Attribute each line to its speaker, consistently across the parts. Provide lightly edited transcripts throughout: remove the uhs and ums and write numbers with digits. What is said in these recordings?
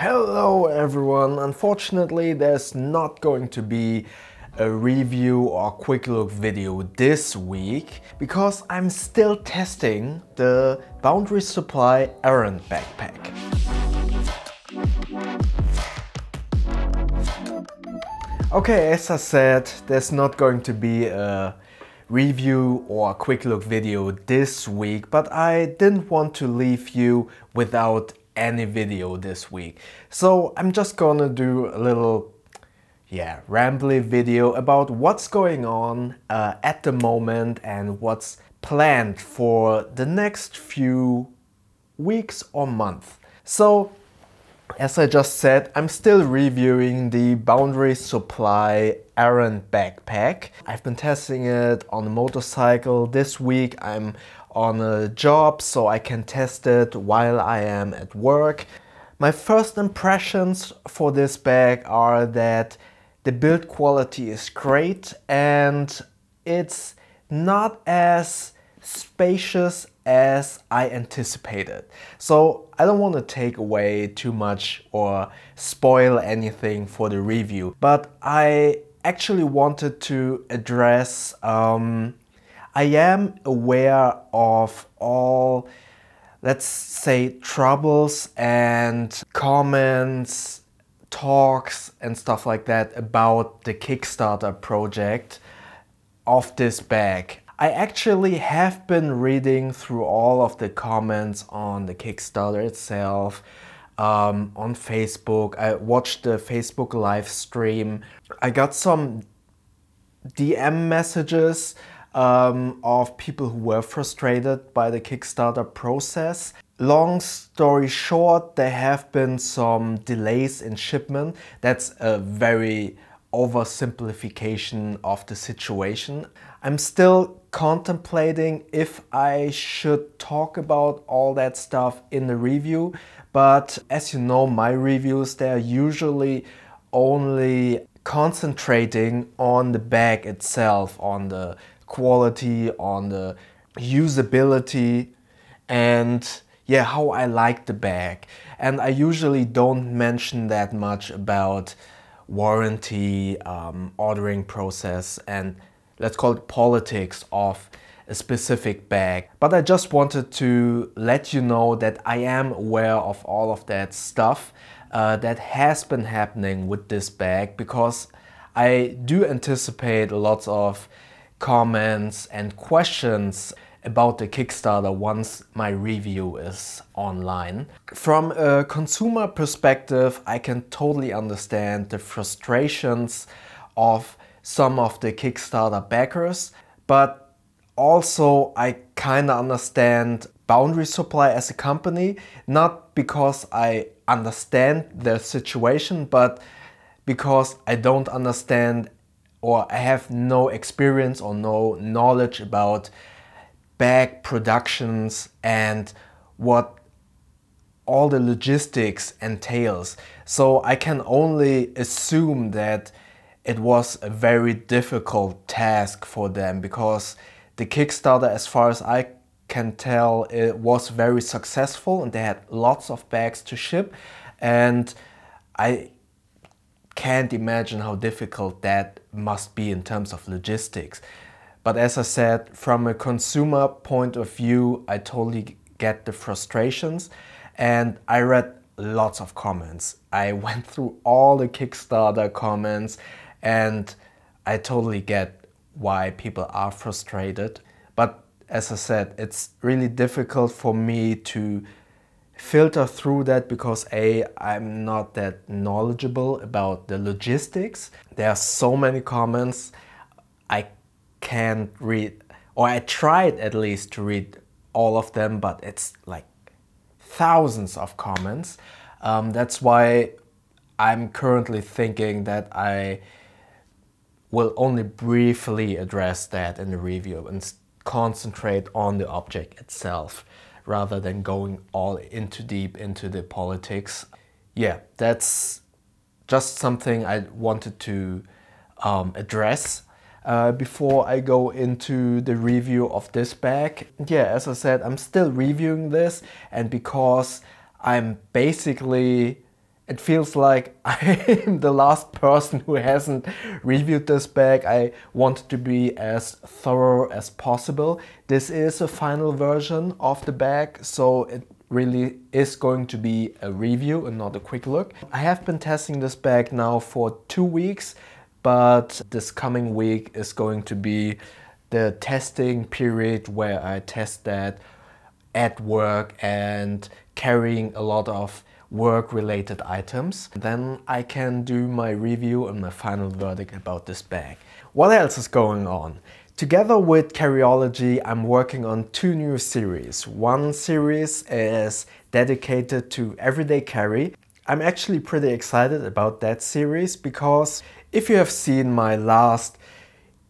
Speaker 1: Hello everyone! Unfortunately, there's not going to be a review or quick look video this week because I'm still testing the Boundary Supply Errant Backpack. Okay, as I said, there's not going to be a review or a quick look video this week, but I didn't want to leave you without any video this week. So I'm just gonna do a little rambly video about what's going on at the moment and what's planned for the next few weeks or months. So as I just said, I'm still reviewing the Boundary Supply Errant Backpack. I've been testing it on a motorcycle. This week I'm on a job, so I can test it while I am at work. My first impressions for this bag are that the build quality is great and it's not as spacious as I anticipated. So I don't want to take away too much or spoil anything for the review, but I actually wanted to address I am aware of all, let's say, troubles and comments, talks and stuff like that about the Kickstarter project of this bag. I actually have been reading through all of the comments on the Kickstarter itself, on Facebook. I watched the Facebook live stream. I got some DM messages of people who were frustrated by the Kickstarter process. Long story short, there have been some delays in shipment. That's a very oversimplification of the situation. I'm still contemplating if I should talk about all that stuff in the review, but as you know, my reviews, they're usually only concentrating on the bag itself, on the quality, on the usability, and how I like the bag. And I usually don't mention that much about warranty, ordering process, and let's call it politics of a specific bag. But I just wanted to let you know that I am aware of all of that stuff that has been happening with this bag, because I do anticipate lots of comments and questions about the Kickstarter once my review is online. From a consumer perspective, I can totally understand the frustrations of some of the Kickstarter backers, but also I kinda understand Boundary Supply as a company, not because I understand their situation, but because I don't understand, or I have no experience or no knowledge about bag productions and what all the logistics entails. So I can only assume that it was a very difficult task for them, because the Kickstarter, as far as I can tell, it was very successful and they had lots of bags to ship, and I can't imagine how difficult that must be in terms of logistics. But as I said, from a consumer point of view, I totally get the frustrations, and I read lots of comments. I went through all the Kickstarter comments and I totally get why people are frustrated. But as I said, it's really difficult for me to filter through that because I'm not that knowledgeable about the logistics. There are so many comments I can't read, or I tried at least to read all of them, but it's like thousands of comments. That's why I'm currently thinking that I will only briefly address that in the review and concentrate on the object itself, rather than going all deep into the politics. Yeah, that's just something I wanted to address before I go into the review of this bag. Yeah, as I said, I'm still reviewing this, and because I'm basically it feels like I'm the last person who hasn't reviewed this bag. I want to be as thorough as possible. This is a final version of the bag, so it really is going to be a review and not a quick look. I have been testing this bag now for 2 weeks, but this coming week is going to be the testing period where I test that at work and carrying a lot of work-related items. Then I can do my review and my final verdict about this bag. What else is going on? Together with Carryology, I'm working on 2 new series. One series is dedicated to everyday carry. I'm actually pretty excited about that series because if you have seen my last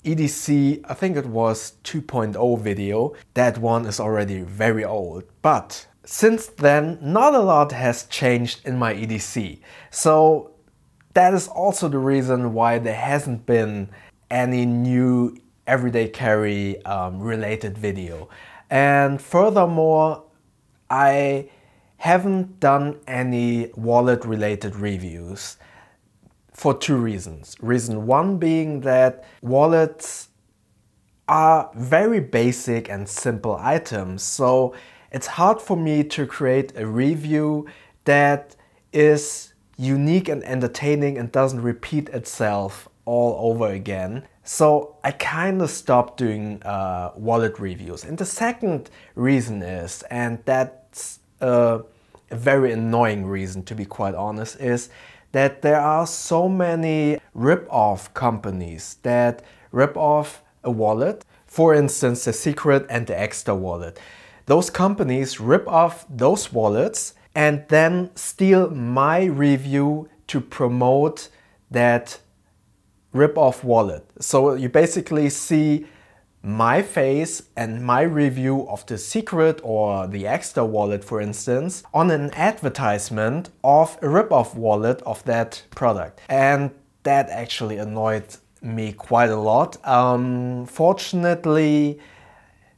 Speaker 1: EDC, I think it was 2.0 video, that one is already very old. But since then, not a lot has changed in my EDC. So that is also the reason why there hasn't been any new everyday carry related video. And furthermore, I haven't done any wallet related reviews for 2 reasons. Reason 1 being that wallets are very basic and simple items, so it's hard for me to create a review that is unique and entertaining and doesn't repeat itself all over again. So I kind of stopped doing wallet reviews. And the second reason is, and that's a very annoying reason to be quite honest, is that there are so many rip-off companies that rip off a wallet. For instance, the Secret and the Extra wallet. Those companies rip off those wallets and then steal my review to promote that rip-off wallet. So you basically see my face and my review of the Secret or the Extra wallet, for instance, on an advertisement of a rip-off wallet of that product. And that actually annoyed me quite a lot. Fortunately,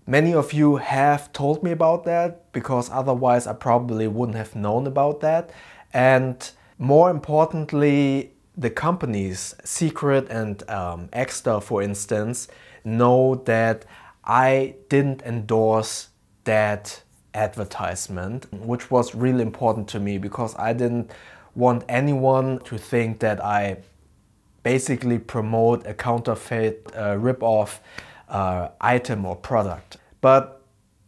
Speaker 1: many of you have told me about that, because otherwise I probably wouldn't have known about that. And more importantly, the companies, Secret and Extra for instance, know that I didn't endorse that advertisement, which was really important to me because I didn't want anyone to think that I basically promote a counterfeit rip-off item or product. But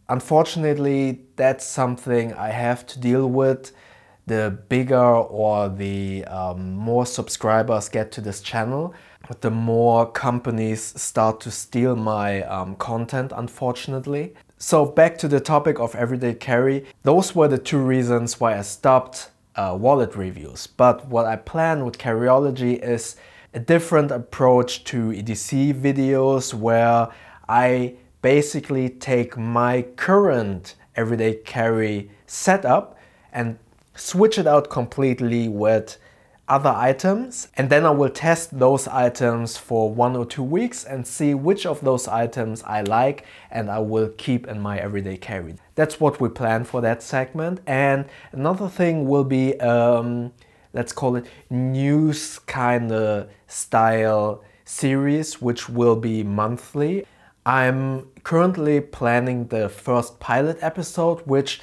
Speaker 1: unfortunately, that's something I have to deal with. The bigger or the more subscribers get to this channel, the more companies start to steal my content, unfortunately. So back to the topic of everyday carry. Those were the 2 reasons why I stopped wallet reviews. But what I plan with Carryology is a different approach to EDC videos, where I basically take my current everyday carry setup and switch it out completely with other items, and then I will test those items for 1 or 2 weeks and see which of those items I like and I will keep in my everyday carry. That's what we plan for that segment. And another thing will be, let's call it news kind of style series, which will be monthly. I'm currently planning the first pilot episode, which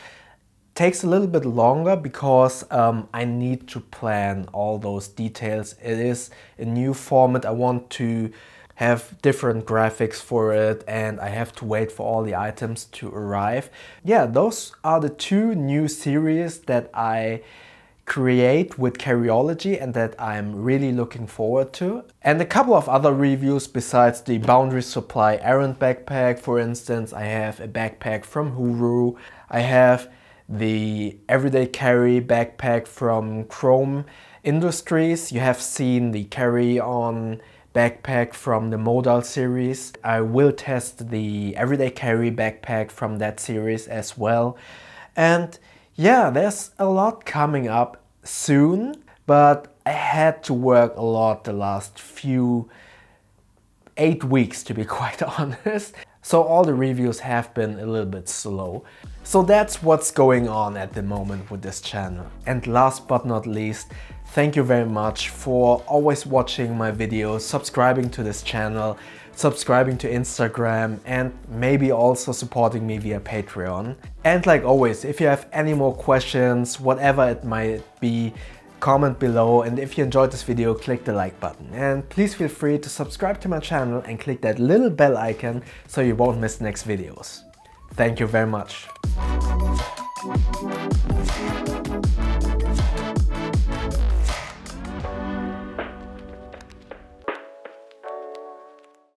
Speaker 1: takes a little bit longer because I need to plan all those details. It is a new format. I want to have different graphics for it and I have to wait for all the items to arrive. Yeah, those are the 2 new series that I create with Carryology and that I'm really looking forward to. And a couple of other reviews besides the Boundary Supply Errant Backpack. For instance, I have a backpack from Huru. I have the everyday carry backpack from Chrome Industries. You have seen the carry-on backpack from the Modal series. I will test the everyday carry backpack from that series as well. And yeah, there's a lot coming up soon, but I had to work a lot the last 8 weeks to be quite honest. So all the reviews have been a little bit slow. So that's what's going on at the moment with this channel. And last but not least, thank you very much for always watching my videos, subscribing to this channel, subscribing to Instagram, and maybe also supporting me via Patreon. And like always, if you have any more questions, whatever it might be, comment below, and if you enjoyed this video, click the like button. And please feel free to subscribe to my channel and click that little bell icon so you won't miss next videos. Thank you very much.